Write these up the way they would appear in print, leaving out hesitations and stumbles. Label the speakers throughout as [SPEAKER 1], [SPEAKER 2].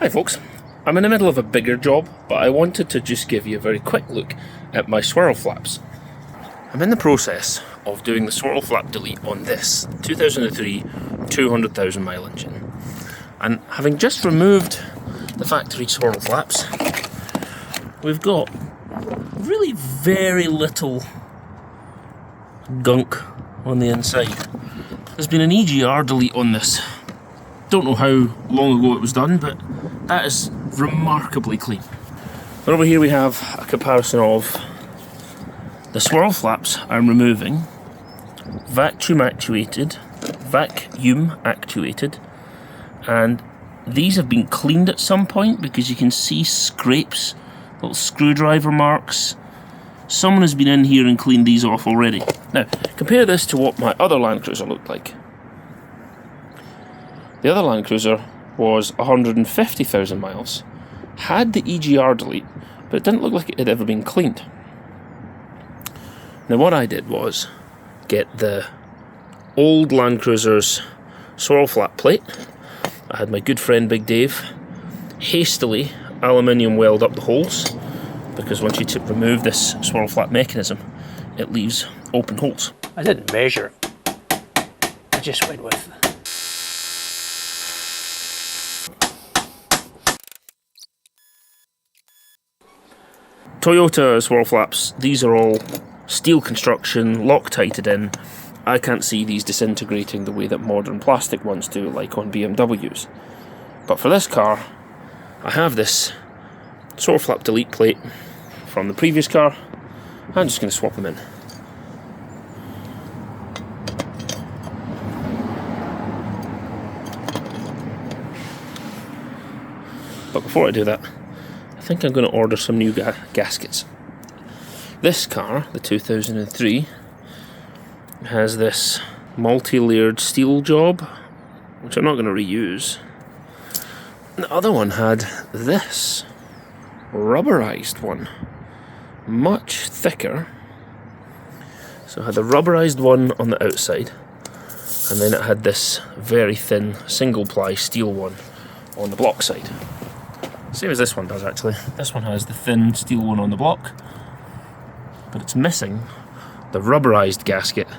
[SPEAKER 1] Hi folks, I'm in the middle of a bigger job, but I wanted to just give you a very quick look at my swirl flaps. I'm in the process of doing the swirl flap delete on this 2003 200,000 mile engine. And having just removed the factory swirl flaps, we've got really very little gunk on the inside. There's been an EGR delete on this. Don't know how long ago it was done, but that is remarkably clean. And over here we have a comparison of the swirl flaps I'm removing, vacuum actuated, and these have been cleaned at some point because you can see scrapes, little screwdriver marks. Someone has been in here and cleaned these off already. Now, compare this to what my other Land Cruiser looked like. The other Land Cruiser was 150,000 miles, had the EGR delete, but it didn't look like it had ever been cleaned. Now what I did was get the old Land Cruiser's swirl flap plate. I had my good friend Big Dave hastily aluminium weld up the holes, because once you remove this swirl flap mechanism, it leaves open holes.
[SPEAKER 2] I didn't measure, I just went with.
[SPEAKER 1] Toyota swirl flaps, these are all steel construction, Loctited in. I can't see these disintegrating the way that modern plastic ones do, like on BMWs. But for this car, I have this swirl flap delete plate from the previous car. I'm just going to swap them in. But before I do that, I think I'm going to order some new gaskets. This car, the 2003, has this multi-layered steel job, which I'm not going to reuse. The other one had this rubberized one, much thicker. So it had the rubberized one on the outside, and then it had this very thin single-ply steel one on the block side. Same as this one does, actually. This one has the thin steel one on the block, but it's missing the rubberized gasket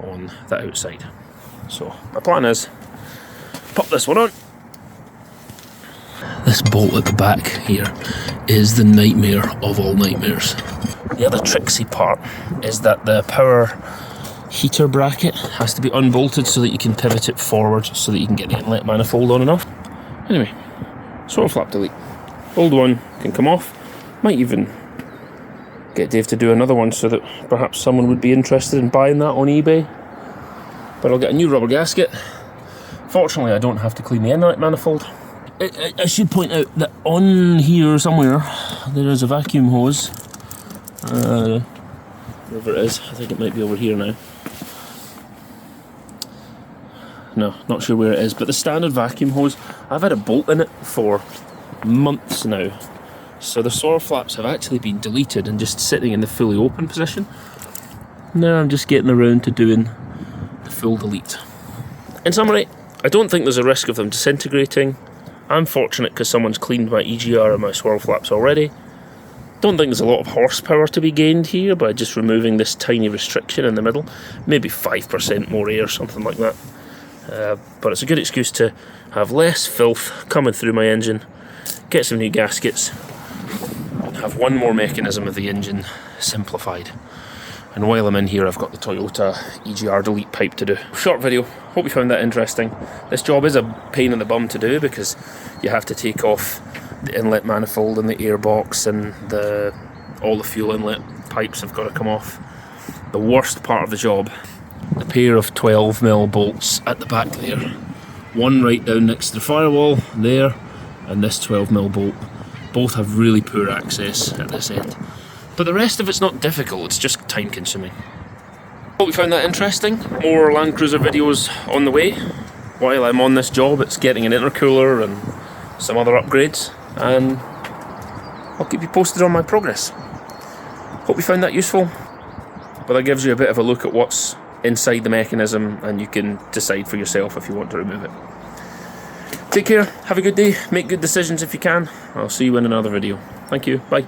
[SPEAKER 1] on the outside. So my plan is pop this one on. This bolt at the back here is the nightmare of all nightmares. The other tricksy part is that the power heater bracket has to be unbolted so that you can pivot it forward so that you can get the inlet manifold on and off. Anyway, swirl flap delete. Old one can come off. Might even get Dave to do another one so that perhaps someone would be interested in buying that on eBay. But I'll get a new rubber gasket. Fortunately, I don't have to clean the inlet manifold. I should point out that on here somewhere there is a vacuum hose. Wherever it is, I think it might be over here now. No, not sure where it is, but the standard vacuum hose, I've had a bolt in it for months now. So the swirl flaps have actually been deleted and just sitting in the fully open position. Now I'm just getting around to doing the full delete. In summary, I don't think there's a risk of them disintegrating. I'm fortunate because someone's cleaned my EGR and my swirl flaps already. Don't think there's a lot of horsepower to be gained here by just removing this tiny restriction in the middle. Maybe 5% more air, something like that. But it's a good excuse to have less filth coming through my engine, get some new gaskets, and have one more mechanism of the engine simplified. And while I'm in here, I've got the Toyota EGR delete pipe to do. Short video, hope you found that interesting. This job is a pain in the bum to do because you have to take off the inlet manifold and the airbox, and all the fuel inlet pipes have got to come off. The worst part of the job, the pair of 12mm bolts at the back there. One right down next to the firewall there, and this 12mm bolt. Both have really poor access at this end. But the rest of it's not difficult, it's just time consuming. Hope you found that interesting. More Land Cruiser videos on the way. While I'm on this job, it's getting an intercooler and some other upgrades, and I'll keep you posted on my progress. Hope you found that useful. But that gives you a bit of a look at what's inside the mechanism, and you can decide for yourself if you want to remove it. Take care, have a good day, make good decisions if you can. I'll see you in another video. Thank you, bye.